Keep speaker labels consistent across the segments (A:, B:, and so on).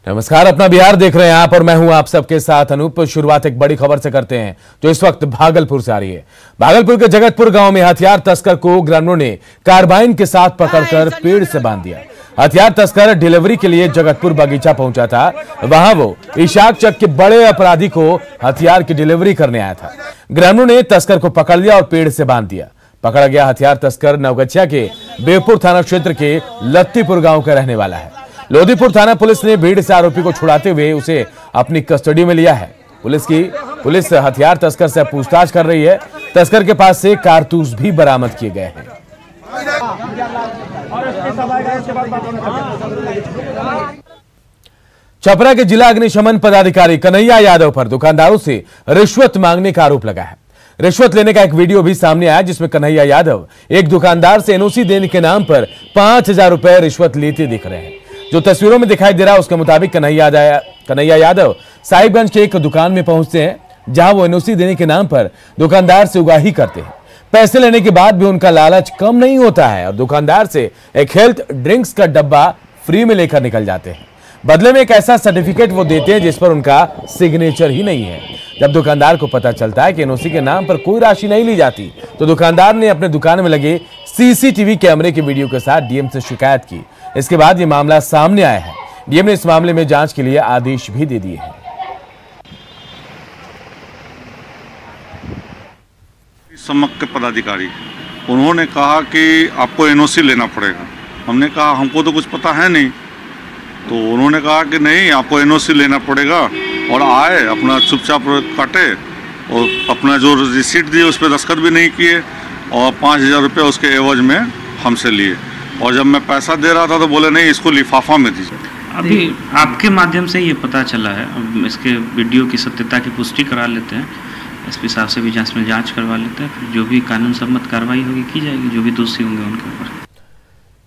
A: नमस्कार, अपना बिहार देख रहे हैं आप और मैं हूं आप सबके साथ अनूप। शुरुआत एक बड़ी खबर से करते हैं जो इस वक्त भागलपुर से आ रही है। भागलपुर के जगतपुर गांव में हथियार तस्कर को ग्रामीणों ने कार्बाइन के साथ पकड़कर पेड़ से बांध दिया। हथियार तस्कर डिलीवरी के लिए जगतपुर बगीचा पहुंचा था। वहां वो इशाक चक के बड़े अपराधी को हथियार की डिलीवरी करने आया था। ग्रामीणों ने तस्कर को पकड़ लिया और पेड़ से बांध दिया। पकड़ा गया हथियार तस्कर नवगछिया के बेवपुर थाना क्षेत्र के लत्तीपुर गांव का रहने वाला है। लोधीपुर थाना पुलिस ने भीड़ से आरोपी को छुड़ाते हुए उसे अपनी कस्टडी में लिया है। पुलिस हथियार तस्कर से पूछताछ कर रही है। तस्कर के पास से कारतूस भी बरामद किए गए हैं। छपरा के जिला अग्निशमन पदाधिकारी कन्हैया यादव पर दुकानदारों से रिश्वत मांगने का आरोप लगा है। रिश्वत लेने का एक वीडियो भी सामने आया जिसमें कन्हैया यादव एक दुकानदार से एनओसी देने के नाम पर 5,000 रुपए रिश्वत लेते दिख रहे हैं। जो तस्वीरों में दिखाई दे रहा है उसके मुताबिक कन्हैया यादव साहिबगंज के एक दुकान में पहुंचते हैं जहां वो एनओसी देने के नाम पर दुकानदार से उगाही करते हैं। पैसे लेने के बाद भी उनका लालच कम नहीं होता है और दुकानदार से एक हेल्थ ड्रिंक्स का डब्बा फ्री में लेकर निकल जाते हैं। बदले में एक ऐसा सर्टिफिकेट वो देते हैं जिस पर उनका सिग्नेचर ही नहीं है। जब दुकानदार को पता चलता है कि एनओसी के नाम पर कोई राशि नहीं ली जाती तो दुकानदार ने अपने दुकान में लगे सीसीटीवी कैमरे के वीडियो के साथ डीएम से शिकायत की। इसके बाद ये मामला सामने आया है। डीएम ने इस मामले में जांच के लिए आदेश भी दे दिए हैं।
B: समक के पदाधिकारी उन्होंने कहा कि आपको एनओसी लेना पड़ेगा। हमने कहा हमको तो कुछ पता है नहीं, तो उन्होंने कहा कि नहीं आपको एनओसी लेना पड़ेगा और आए अपना चुपचाप काटे और अपना जो रिसीट दिए उस पर दस्तखत भी नहीं किए और 5,000 रुपये उसके एवज में हमसे लिए। और जब मैं पैसा दे रहा था तो बोले नहीं इसको लिफाफा में दीजिए।
C: अभी आपके माध्यम से ये पता चला है, अब इसके वीडियो की सत्यता की पुष्टि करा लेते हैं। एसपी साहब से भी जांच करवा लेते हैं, फिर जो भी कानून सम्मत कार्रवाई होगी की जाएगी, जो भी दोषी होंगे उनके ऊपर।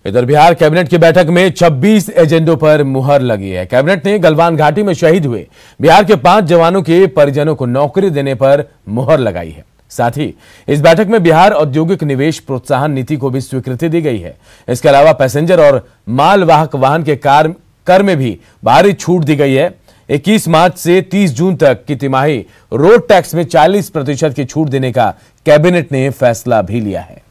A: इधर बिहार कैबिनेट की बैठक में 26 एजेंडों पर मुहर लगी है। कैबिनेट ने गलवान घाटी में शहीद हुए बिहार के 5 जवानों के परिजनों को नौकरी देने पर मुहर लगाई है। साथ ही इस बैठक में बिहार औद्योगिक निवेश प्रोत्साहन नीति को भी स्वीकृति दी गई है। इसके अलावा पैसेंजर और मालवाहक वाहन के कर में भी भारी छूट दी गई है। 21 मार्च से 30 जून तक की तिमाही रोड टैक्स में 40% की छूट देने का कैबिनेट ने फैसला भी लिया है।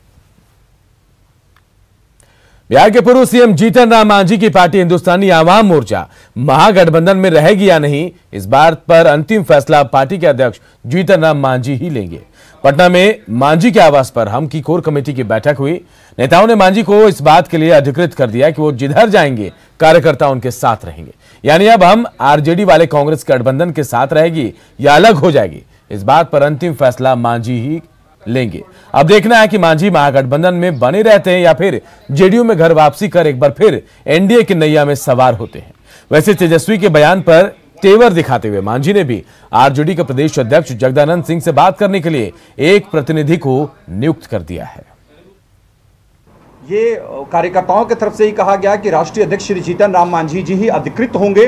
A: बिहार के पूर्व सीएम जीतन राम मांझी की पार्टी हिंदुस्तानी आवाम मोर्चा महागठबंधन में रहेगी या नहीं, इस बात पर अंतिम फैसला पार्टी के अध्यक्ष जीतन राम मांझी ही लेंगे। पटना में मांझी के आवास पर हम की कोर कमेटी की बैठक हुई। नेताओं ने मांझी को इस बात के लिए अधिकृत कर दिया कि वो जिधर जाएंगे कार्यकर्ता उनके साथ रहेंगे। यानी अब हम आरजेडी वाले कांग्रेस गठबंधन के साथ रहेगी या अलग हो जाएगी, इस बात पर अंतिम फैसला मांझी ही लेंगे। अब देखना है कि मांझी महागठबंधन में बने रहते हैं या फिर जेडीयू में घर वापसी कर एक बार फिर एनडीए की नैया में सवार होते हैं। वैसे तेजस्वी के बयान पर तेवर दिखाते हुए मांझी ने भी आरजेडी के प्रदेश अध्यक्ष जगदानंद सिंह से बात करने के लिए एक प्रतिनिधि को नियुक्त कर दिया है।
D: ये कार्यकर्ताओं की तरफ से ही कहा गया कि राष्ट्रीय अध्यक्ष श्री जीतन राम मांझी जी ही अधिकृत होंगे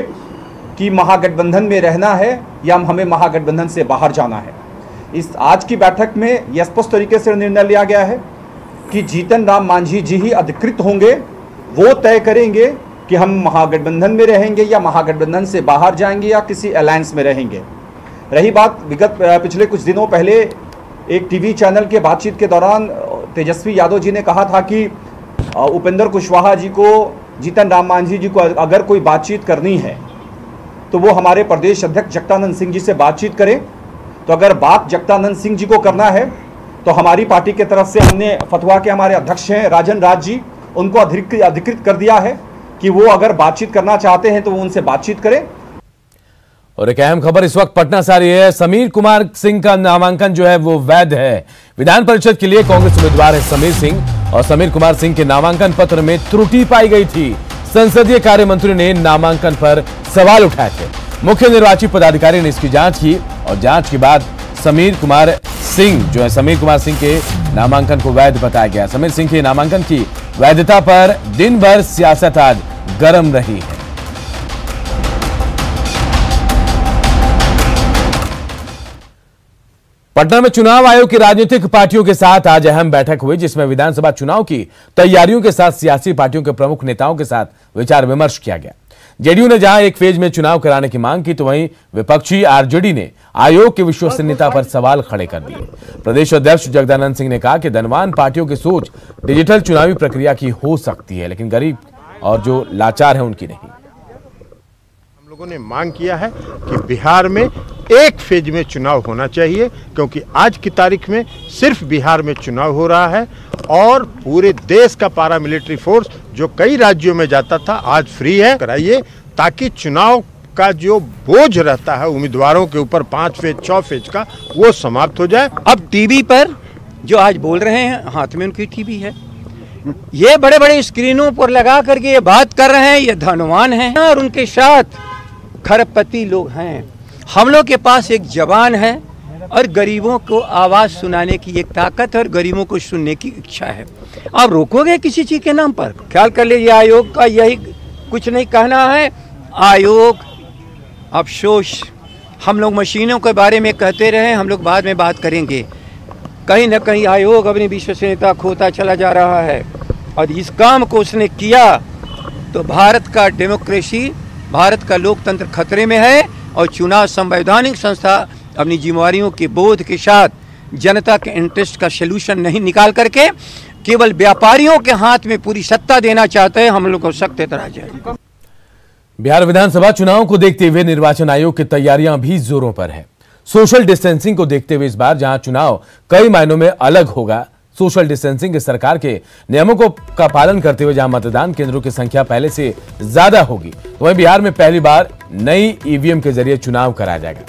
D: कि महागठबंधन में रहना है या हमें महागठबंधन से बाहर जाना है। इस आज की बैठक में यह स्पष्ट तरीके से निर्णय लिया गया है कि जीतन राम मांझी जी ही अधिकृत होंगे। वो तय करेंगे कि हम महागठबंधन में रहेंगे या महागठबंधन से बाहर जाएंगे या किसी अलायंस में रहेंगे। रही बात पिछले कुछ दिनों पहले एक टीवी चैनल के बातचीत के दौरान तेजस्वी यादव जी ने कहा था कि उपेंद्र कुशवाहा जी को, जीतन राम मांझी जी को अगर कोई बातचीत करनी है तो वो हमारे प्रदेश अध्यक्ष जगदानंद सिंह जी से बातचीत करें। तो अगर बात जगदानंद सिंह जी को करना है तो हमारी पार्टी की तरफ से हमने फतवा के हमारे अध्यक्ष हैं राजन राज जी, उनको अधिकृत कर दिया है कि वो अगर बातचीत करना चाहते हैं तो वो उनसे बातचीत करें।
A: और एक अहम खबर इस वक्त पटना से आ रही है। समीर कुमार सिंह का नामांकन जो है वो वैध है। विधान परिषद के लिए कांग्रेस उम्मीदवार है समीर सिंह और समीर कुमार सिंह के नामांकन पत्र में त्रुटि पाई गई थी। संसदीय कार्य मंत्री ने नामांकन पर सवाल उठाए थे। मुख्य निर्वाची पदाधिकारी ने इसकी जांच की और जांच के बाद समीर कुमार सिंह के नामांकन को वैध बताया गया। समीर सिंह के नामांकन की वैधता पर दिन भर सियासत आज गर्म रही है। पटना में चुनाव आयोग की राजनीतिक पार्टियों के साथ आज अहम बैठक हुई जिसमें विधानसभा चुनाव की तैयारियों के साथ सियासी पार्टियों के प्रमुख नेताओं के साथ विचार विमर्श किया गया। जेडीयू ने जहां एक फेज में चुनाव कराने की मांग की, तो वहीं विपक्षी आरजेडी ने आयोग की विश्वसनीयता पर सवाल खड़े कर दिए। प्रदेश अध्यक्ष जगदानंद सिंह ने कहा कि धनवान पार्टियों की सोच डिजिटल चुनावी प्रक्रिया की हो सकती है, लेकिन गरीब और जो लाचार है उनकी नहीं।
E: हम लोगों ने मांग किया है कि बिहार में एक फेज में चुनाव होना चाहिए, क्योंकि आज की तारीख में सिर्फ बिहार में चुनाव हो रहा है और पूरे देश का पैरामिलिट्री फोर्स जो कई राज्यों में जाता था आज फ्री है। कराइए ताकि चुनाव का जो बोझ रहता है उम्मीदवारों के ऊपर 5 फेज 6 फेज का, वो समाप्त हो जाए।
F: अब टीवी पर जो आज बोल रहे हैं, हाथ में उनकी टीवी है, ये बड़े बड़े स्क्रीनों पर लगा करके ये बात कर रहे हैं, ये धनवान हैं और उनके साथ खरबपति लोग हैं। हम लोग के पास एक जबान है और गरीबों को आवाज़ सुनाने की एक ताकत और गरीबों को सुनने की इच्छा है। आप रोकोगे किसी चीज़ के नाम पर? ख्याल कर लीजिए, आयोग का यही कुछ नहीं कहना है। आयोग अफसोस, हम लोग मशीनों के बारे में कहते रहे, हम लोग बाद में बात करेंगे। कहीं ना कहीं आयोग अपनी विश्वसनीयता खोता चला जा रहा है और इस काम को उसने किया तो भारत का डेमोक्रेसी, भारत का लोकतंत्र खतरे में है। और चुनाव संवैधानिक संस्था अपनी जिम्मेवारियों के बोध के साथ जनता के इंटरेस्ट का सलूशन नहीं निकाल करके केवल व्यापारियों के हाथ में पूरी सत्ता देना चाहते हैं। हम लोग को सख्त एतराज है।
A: बिहार विधानसभा चुनाव को देखते हुए निर्वाचन आयोग की तैयारियां भी जोरों पर है। सोशल डिस्टेंसिंग को देखते हुए इस बार जहां चुनाव कई मायनों में अलग होगा, सोशल डिस्टेंसिंग के सरकार के नियमों का पालन करते हुए जहां मतदान केंद्रों की संख्या पहले से ज्यादा होगी, तो वहीं बिहार में पहली बार नई ईवीएम के जरिए चुनाव कराया जाएगा।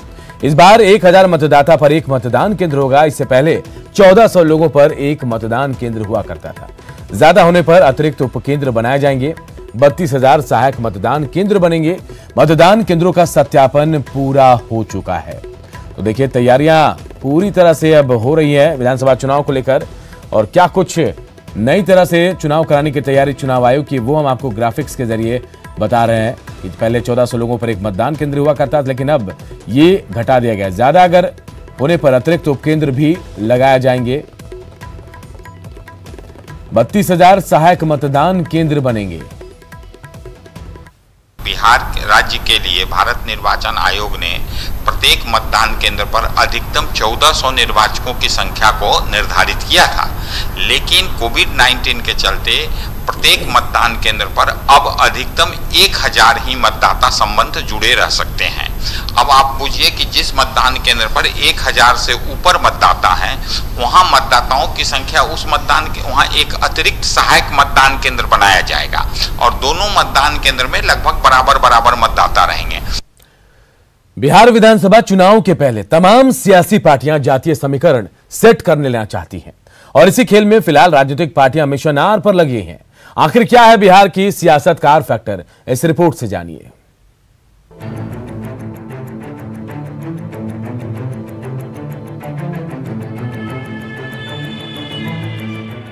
A: इस बार 1000 मतदाता पर एक मतदान केंद्र होगा। इससे पहले 1400 लोगों पर एक मतदान केंद्र हुआ करता था। ज्यादा होने पर अतिरिक्त उपकेंद्र बनाए जाएंगे। 32,000 सहायक मतदान केंद्र बनेंगे। मतदान केंद्रों का सत्यापन पूरा हो चुका है। तो देखिए, तैयारियां पूरी तरह से अब हो रही है विधानसभा चुनाव को लेकर, और क्या कुछ नई तरह से चुनाव कराने की तैयारी चुनाव आयोग की, वो हम आपको ग्राफिक्स के जरिए बता रहे हैं कि पहले 1400 लोगों पर एक मतदान केंद्र हुआ करता था, लेकिन अब ये घटा दिया गया। ज्यादा अगर होने पर अतिरिक्त उपकेंद्र भी लगाए जाएंगे। 32,000 सहायक मतदान केंद्र बनेंगे।
G: बिहार राज्य के लिए भारत निर्वाचन आयोग ने प्रत्येक मतदान केंद्र पर अधिकतम 1400 निर्वाचकों की संख्या को निर्धारित किया था, लेकिन कोविड-19 के चलते प्रत्येक मतदान केंद्र पर अब अधिकतम 1000 ही मतदाता संबंध जुड़े रह सकते हैं। अब आप पूछिए कि जिस मतदान केंद्र पर 1000 से ऊपर मतदाता हैं, वहां मतदाताओं की संख्या उस मतदान के वहां एक अतिरिक्त सहायक मतदान केंद्र बनाया जाएगा और दोनों मतदान केंद्र में लगभग बराबर मतदाता रहेंगे।
A: बिहार विधानसभा चुनाव के पहले तमाम सियासी पार्टियां जातीय समीकरण सेट करने लेना चाहती हैं और इसी खेल में फिलहाल राजनीतिक पार्टियां मिशन आर पर लगी हैं। आखिर क्या है बिहार की सियासत का आर फैक्टर, इस रिपोर्ट से जानिए।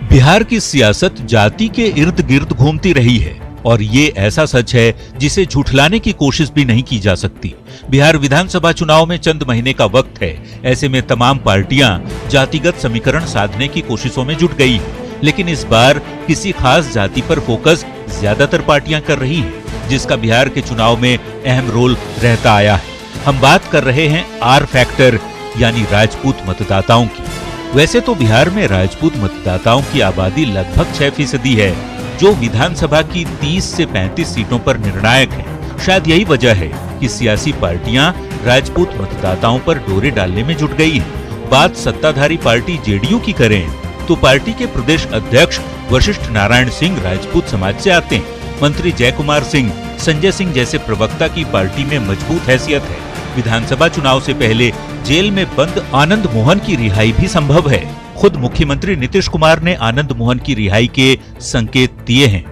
H: बिहार की सियासत जाति के इर्द गिर्द घूमती रही है और ये ऐसा सच है जिसे झूठलाने की कोशिश भी नहीं की जा सकती। बिहार विधानसभा चुनाव में चंद महीने का वक्त है, ऐसे में तमाम पार्टियां जातिगत समीकरण साधने की कोशिशों में जुट गई है। लेकिन इस बार किसी खास जाति पर फोकस ज्यादातर पार्टियां कर रही है, जिसका बिहार के चुनाव में अहम रोल रहता आया है। हम बात कर रहे हैं आर फैक्टर यानी राजपूत मतदाताओं की। वैसे तो बिहार में राजपूत मतदाताओं की आबादी लगभग 6% है, जो विधानसभा की 30 से 35 सीटों पर निर्णायक है। शायद यही वजह है कि सियासी पार्टियां राजपूत मतदाताओं पर डोरे डालने में जुट गई हैं। बात सत्ताधारी पार्टी जेडीयू की करें तो पार्टी के प्रदेश अध्यक्ष वशिष्ठ नारायण सिंह राजपूत समाज से आते हैं। मंत्री जयकुमार सिंह, संजय सिंह जैसे प्रवक्ता की पार्टी में मजबूत हैसियत है। विधानसभा चुनाव से पहले जेल में बंद आनंद मोहन की रिहाई भी संभव है। खुद मुख्यमंत्री नीतीश कुमार ने आनंद मोहन की रिहाई के संकेत दिए हैं।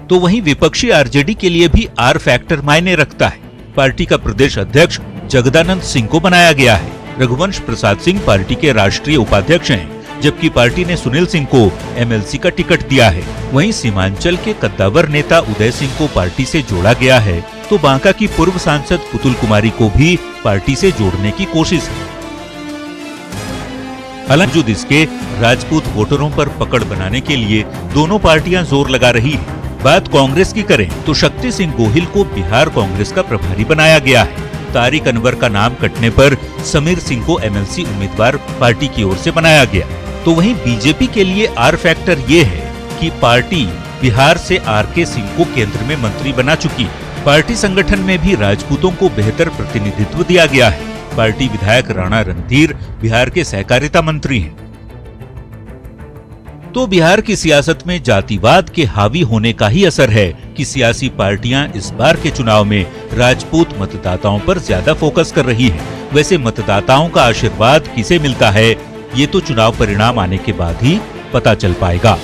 H: तो वहीं विपक्षी आरजेडी के लिए भी आर फैक्टर मायने रखता है। पार्टी का प्रदेश अध्यक्ष जगदानंद सिंह को बनाया गया है। रघुवंश प्रसाद सिंह पार्टी के राष्ट्रीय उपाध्यक्ष हैं, जबकि पार्टी ने सुनील सिंह को एमएलसी का टिकट दिया है। वहीं सीमांचल के कद्दावर नेता उदय सिंह को पार्टी से जोड़ा गया है, तो बांका की पूर्व सांसद पुतुल कुमारी को भी पार्टी से जोड़ने की कोशिश है। हालांकि इसके राजपूत वोटरों पर पकड़ बनाने के लिए दोनों पार्टियां जोर लगा रही है। बात कांग्रेस की करें तो शक्ति सिंह गोहिल को बिहार कांग्रेस का प्रभारी बनाया गया है। तारिक अनवर का नाम कटने पर समीर सिंह को एमएलसी उम्मीदवार पार्टी की ओर से बनाया गया। तो वहीं बीजेपी के लिए आर फैक्टर ये है कि पार्टी बिहार से आरके सिंह को केंद्र में मंत्री बना चुकी है। पार्टी संगठन में भी राजपूतों को बेहतर प्रतिनिधित्व दिया गया है। पार्टी विधायक राणा रणधीर बिहार के सहकारिता मंत्री हैं। तो बिहार की सियासत में जातिवाद के हावी होने का ही असर है कि सियासी पार्टियां इस बार के चुनाव में राजपूत मतदाताओं पर ज्यादा फोकस कर रही हैं। वैसे मतदाताओं का आशीर्वाद किसे मिलता है, ये तो चुनाव परिणाम आने के बाद ही पता चल पाएगा।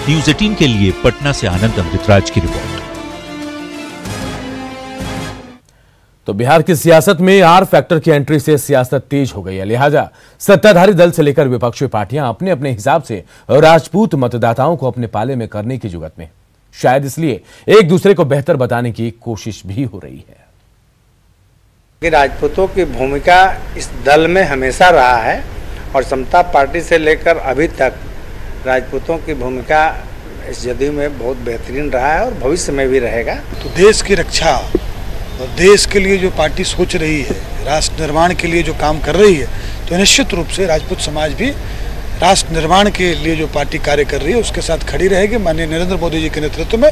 H: न्यूज़ 18 के लिए पटना से आनंद अमृतराज की रिपोर्ट।
A: तो बिहार की सियासत में आर फैक्टर की एंट्री से सियासत तेज हो गई है। लिहाजा सत्ताधारी दल से लेकर विपक्षी पार्टियां अपने अपने हिसाब से राजपूत मतदाताओं को अपने पाले में करने की जुगत में, शायद इसलिए एक दूसरे को बेहतर बताने की कोशिश भी हो रही है।
I: कि राजपूतों की भूमिका इस दल में हमेशा रहा है और समता पार्टी से लेकर अभी तक राजपूतों की भूमिका इस जदयू में बहुत बेहतरीन रहा है और भविष्य में भी रहेगा।
J: तो देश की रक्षा और देश के लिए जो पार्टी सोच रही है, राष्ट्र निर्माण के लिए जो काम कर रही है, तो निश्चित रूप से राजपूत समाज भी राष्ट्र निर्माण के लिए जो पार्टी कार्य कर रही है उसके साथ खड़ी रहेगी। माननीय नरेंद्र मोदी जी के नेतृत्व में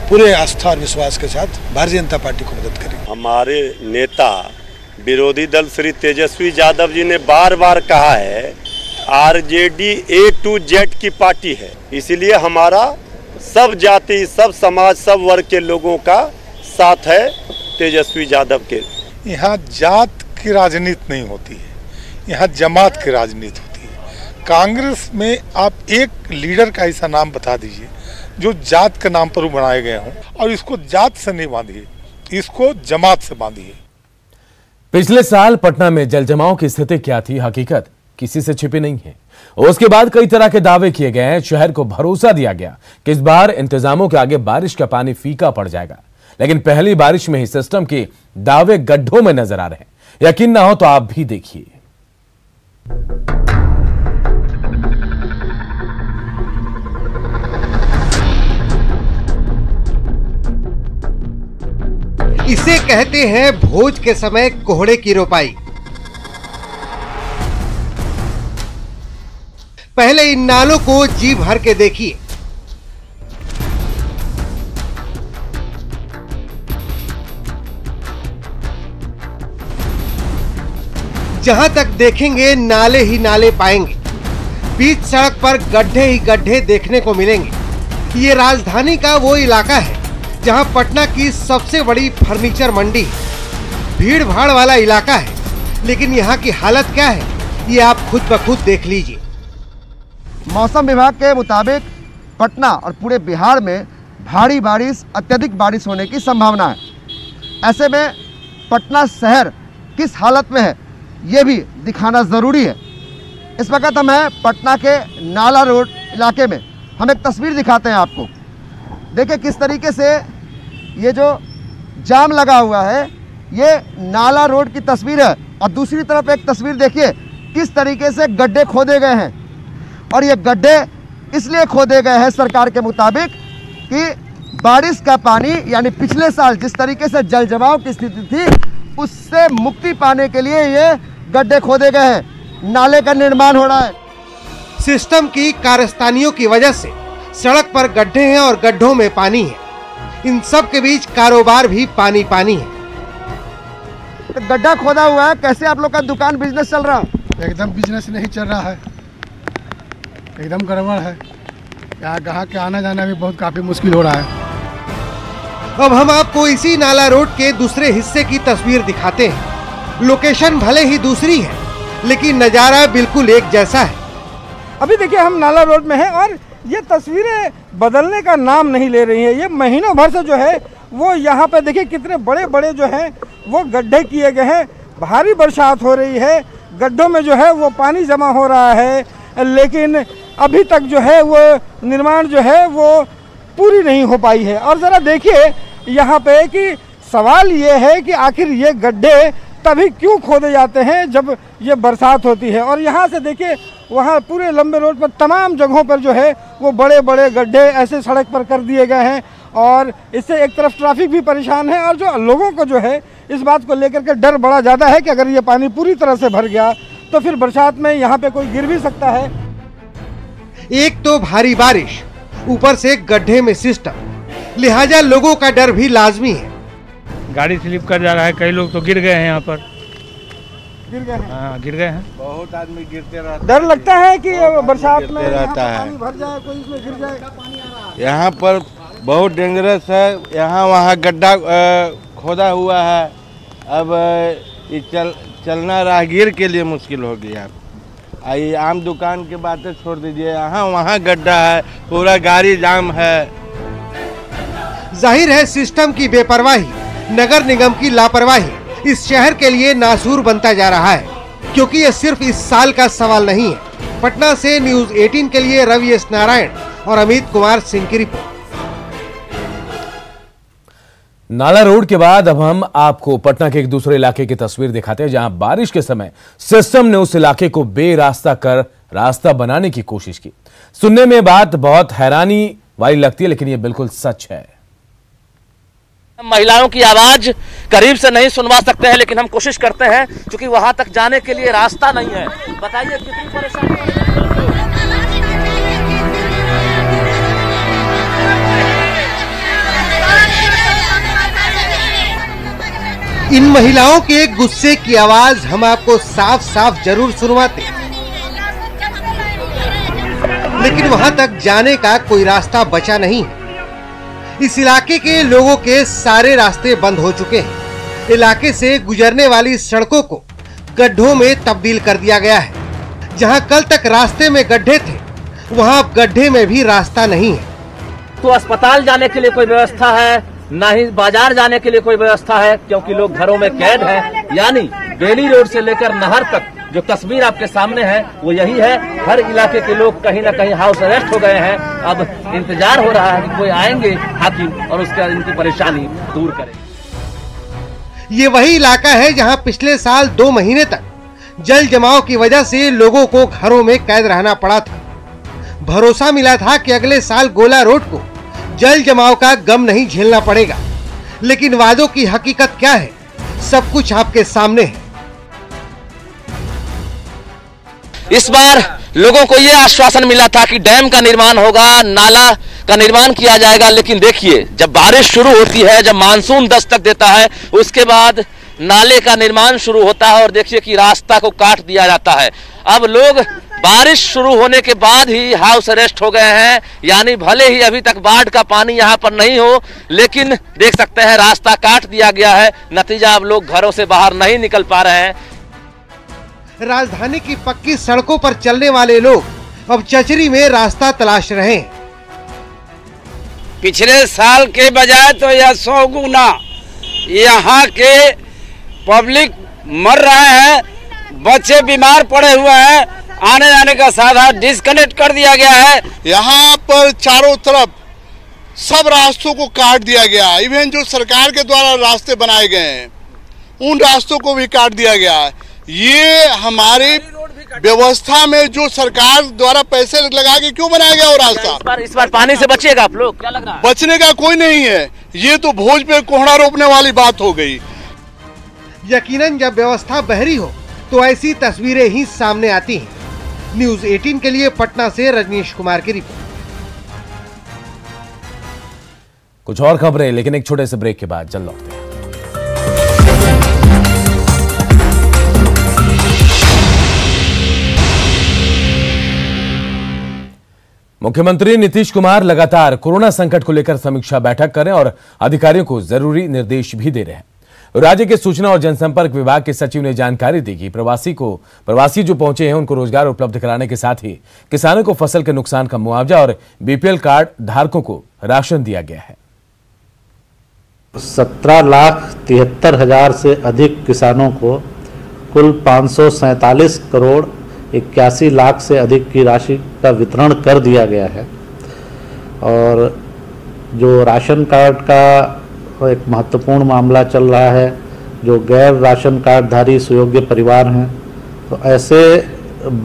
J: पूरे आस्था और विश्वास के साथ भारतीय जनता पार्टी को मदद करेगी।
K: हमारे नेता विरोधी दल श्री तेजस्वी यादव जी ने बार बार कहा है आरजेडी A to Z की पार्टी है, इसलिए हमारा सब जाति, सब समाज, सब वर्ग के लोगों का साथ है तेजस्वी यादव के।
J: यहाँ जात की राजनीति नहीं होती है, यहाँ जमात की राजनीति होती है। कांग्रेस में आप एक लीडर का ऐसा नाम बता दीजिए जो जात के नाम पर बनाए गए हों, और इसको जात से नहीं बांधिए, इसको जमात से बांधिए।
A: पिछले साल पटना में जलजमाव की स्थिति क्या थी, हकीकत किसी से छिपी नहीं है। उसके बाद कई तरह के दावे किए गए हैं। शहर को भरोसा दिया गया कि इस बार इंतजामों के आगे बारिश का पानी फीका पड़ जाएगा, लेकिन पहली बारिश में ही सिस्टम के दावे गड्ढों में नजर आ रहे हैं। यकीन ना हो तो आप भी देखिए।
L: इसे कहते हैं भोज के समय कोहड़े की रोपाई। पहले इन नालों को जी भर के देखिए। जहां तक देखेंगे नाले ही नाले पाएंगे। बीच सड़क पर गड्ढे ही गड्ढे देखने को मिलेंगे। ये राजधानी का वो इलाका है जहां पटना की सबसे बड़ी फर्नीचर मंडी है। भीड़ भाड़ वाला इलाका है, लेकिन यहाँ की हालत क्या है ये आप खुद ब खुद देख लीजिए।
M: मौसम विभाग के मुताबिक पटना और पूरे बिहार में भारी बारिश, अत्यधिक बारिश होने की संभावना है। ऐसे में पटना शहर किस हालत में है ये भी दिखाना ज़रूरी है। इस वक्त हम हैं पटना के नाला रोड इलाके में। हम एक तस्वीर दिखाते हैं आपको। देखिए किस तरीके से ये जो जाम लगा हुआ है ये नाला रोड की तस्वीर है, और दूसरी तरफ एक तस्वीर देखिए किस तरीके से गड्ढे खोदे गए हैं। और ये गड्ढे इसलिए खोदे गए हैं सरकार के मुताबिक कि बारिश का पानी, यानी पिछले साल जिस तरीके से जल जमाव की स्थिति थी उससे मुक्ति पाने के लिए ये गड्ढे खोदे गए हैं। नाले का निर्माण हो रहा है।
L: सिस्टम की कारस्तानियों की वजह से सड़क पर गड्ढे हैं और गड्ढों में पानी है। इन सब के बीच कारोबार भी पानी पानी है।
M: तो गड्ढा खोदा हुआ है, कैसे आप लोग का दुकान बिजनेस चल रहा है?
J: एकदम बिजनेस नहीं चल रहा है, एकदम गड़बड़ है। यहाँ ग्राहक के आना जाना भी बहुत काफ़ी मुश्किल हो रहा है।
L: अब हम आपको इसी नाला रोड के दूसरे हिस्से की तस्वीर दिखाते हैं। लोकेशन भले ही दूसरी है, लेकिन नज़ारा बिल्कुल एक जैसा है।
N: अभी देखिए हम नाला रोड में हैं और ये तस्वीरें बदलने का नाम नहीं ले रही हैं। ये महीनों भर से जो है वो यहाँ पे देखिए कितने बड़े बड़े जो हैं वो गड्ढे किए गए हैं। भारी बरसात हो रही है, गड्ढों में जो है वो पानी जमा हो रहा है, लेकिन अभी तक जो है वो निर्माण जो है वो पूरी नहीं हो पाई है। और ज़रा देखिए यहाँ पे कि सवाल ये है कि आखिर ये गड्ढे तभी क्यों खोदे जाते हैं जब ये बरसात होती है। और यहाँ से देखिए वहाँ पूरे लंबे रोड पर तमाम जगहों पर जो है वो बड़े बड़े गड्ढे ऐसे सड़क पर कर दिए गए हैं और इससे एक तरफ ट्रैफिक भी परेशान है और जो लोगों को जो है इस बात को लेकर के डर बड़ा ज़्यादा है कि अगर ये पानी पूरी तरह से भर गया तो फिर बरसात में यहाँ पे कोई गिर भी सकता है।
L: एक तो भारी बारिश, ऊपर से गड्ढे में सिस्टम, लिहाजा लोगों का डर भी लाजमी है।
O: गाड़ी स्लिप कर जा रहा है, कई लोग तो गिर गए हैं यहाँ पर।
N: गिर गए हैं?
O: हाँ गिर गए हैं।
J: बहुत आदमी गिरते रहते,
N: डर लगता है कि बरसात में
J: रहता है,
N: पानी भर जाए, कोई इसमें गिर जाए।
J: यहाँ पर बहुत डेंजरस है, यहाँ वहाँ गड्ढा खोदा हुआ है। अब ये चलना राहगीर के लिए मुश्किल हो गया। ये आम दुकान की बातें छोड़ दीजिए, यहाँ वहाँ गड्ढा है, पूरा गाड़ी जाम है।
L: जाहिर है सिस्टम की बेपरवाही, नगर निगम की लापरवाही इस शहर के लिए नासूर बनता जा रहा है, क्योंकि ये सिर्फ इस साल का सवाल नहीं है। पटना से न्यूज़ 18 के लिए रवि एस नारायण और अमित कुमार सिंह की रिपोर्ट।
A: नाला रोड के बाद अब हम आपको पटना के एक दूसरे इलाके की तस्वीर दिखाते हैं, जहां बारिश के समय सिस्टम ने उस इलाके को बेरास्ता कर रास्ता बनाने की कोशिश की। सुनने में बात बहुत हैरानी वाली लगती है, लेकिन यह बिल्कुल सच है।
P: महिलाओं की आवाज करीब से नहीं सुनवा सकते हैं, लेकिन हम कोशिश करते हैं, क्योंकि वहां तक जाने के लिए रास्ता नहीं है। बताइए कितनी परेशानी।
L: इन महिलाओं के गुस्से की आवाज हम आपको साफ साफ जरूर सुनवाते, लेकिन वहां तक जाने का कोई रास्ता बचा नहीं है। इस इलाके के लोगों के सारे रास्ते बंद हो चुके हैं। इलाके से गुजरने वाली सड़कों को गड्ढों में तब्दील कर दिया गया है। जहां कल तक रास्ते में गड्ढे थे, वहां अब गड्ढे में भी रास्ता नहीं है।
P: तो अस्पताल जाने के लिए कोई व्यवस्था है, ना ही बाजार जाने के लिए कोई व्यवस्था है, क्योंकि लोग घरों में कैद हैं। यानी बेली रोड से लेकर नहर तक जो तस्वीर आपके सामने है वो यही है। हर इलाके के लोग कहीं ना कहीं हाउस अरेस्ट हो गए हैं। अब इंतजार हो रहा है कि कोई आएंगे हाकिम और उसका इनकी परेशानी दूर करें।
L: ये वही इलाका है जहां पिछले साल 2 महीने तक जल जमाव की वजह से लोगों को घरों में कैद रहना पड़ा था। भरोसा मिला था कि अगले साल गोला रोड को जल जमाव का गम नहीं झेलना पड़ेगा, लेकिन वादों की हकीकत क्या है, सब कुछ आपके सामने है।
P: इस बार लोगों को यह आश्वासन मिला था कि डैम का निर्माण होगा, नाला का निर्माण किया जाएगा, लेकिन देखिए जब बारिश शुरू होती है, जब मानसून दस्तक देता है, उसके बाद नाले का निर्माण शुरू होता है और देखिए कि रास्ता को काट दिया जाता है। अब लोग बारिश शुरू होने के बाद ही हाउस अरेस्ट हो गए हैं। यानी भले ही अभी तक बाढ़ का पानी यहाँ पर नहीं हो, लेकिन देख सकते हैं रास्ता काट दिया गया है। नतीजा अब लोग घरों से बाहर नहीं निकल पा रहे हैं।
L: राजधानी की पक्की सड़कों पर चलने वाले लोग अब चचरी में रास्ता तलाश रहे हैं।
Q: पिछले साल के बजाय तो यह 100 गुना यहाँ के पब्लिक मर रहे हैं, बच्चे बीमार पड़े हुए हैं, आने जाने का साधन डिस्कनेक्ट कर दिया गया है।
R: यहाँ पर चारों तरफ सब रास्तों को काट दिया गया। इवन जो सरकार के द्वारा रास्ते बनाए गए हैं उन रास्तों को भी काट दिया गया है। ये हमारी व्यवस्था में जो सरकार द्वारा पैसे लगा के क्यों बनाया गया वो रास्ता।
P: इस बार पानी से बचिएगा आप लोग, क्या लग रहा है?
R: बचने का कोई नहीं है, ये तो भोज पे कोहड़ा रोपने वाली बात हो गई।
L: यकीनन जब व्यवस्था बहरी हो तो ऐसी तस्वीरें ही सामने आती हैं। न्यूज़ 18 के लिए पटना से रजनीश कुमार की रिपोर्ट।
A: कुछ और खबरें, लेकिन एक छोटे से ब्रेक के बाद चल लौटते हैं। मुख्यमंत्री नीतीश कुमार लगातार कोरोना संकट को लेकर समीक्षा बैठक कर रहे हैं और अधिकारियों को जरूरी निर्देश भी दे रहे हैं। राज्य के सूचना और जनसंपर्क विभाग के सचिव ने जानकारी दी कि प्रवासी जो पहुंचे हैं उनको रोजगार उपलब्ध कराने के साथ ही किसानों को फसल के नुकसान का मुआवजा और बीपीएल कार्ड धारकों को राशन दिया गया है।
S: 17,73,000 से अधिक किसानों को कुल 547 करोड़ 81 लाख से अधिक की राशि का वितरण कर दिया गया है। और जो राशन कार्ड का एक महत्वपूर्ण मामला चल रहा है, जो गैर राशन कार्डधारी सुयोग्य परिवार हैं, तो ऐसे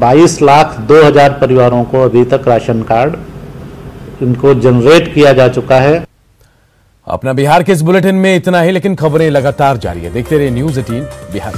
S: 22,02,000 परिवारों को अभी तक राशन कार्ड इनको जनरेट किया जा चुका है।
A: अपना बिहार के इस बुलेटिन में इतना ही, लेकिन खबरें लगातार जारी है। देखते रहिए न्यूज़ 18 बिहार।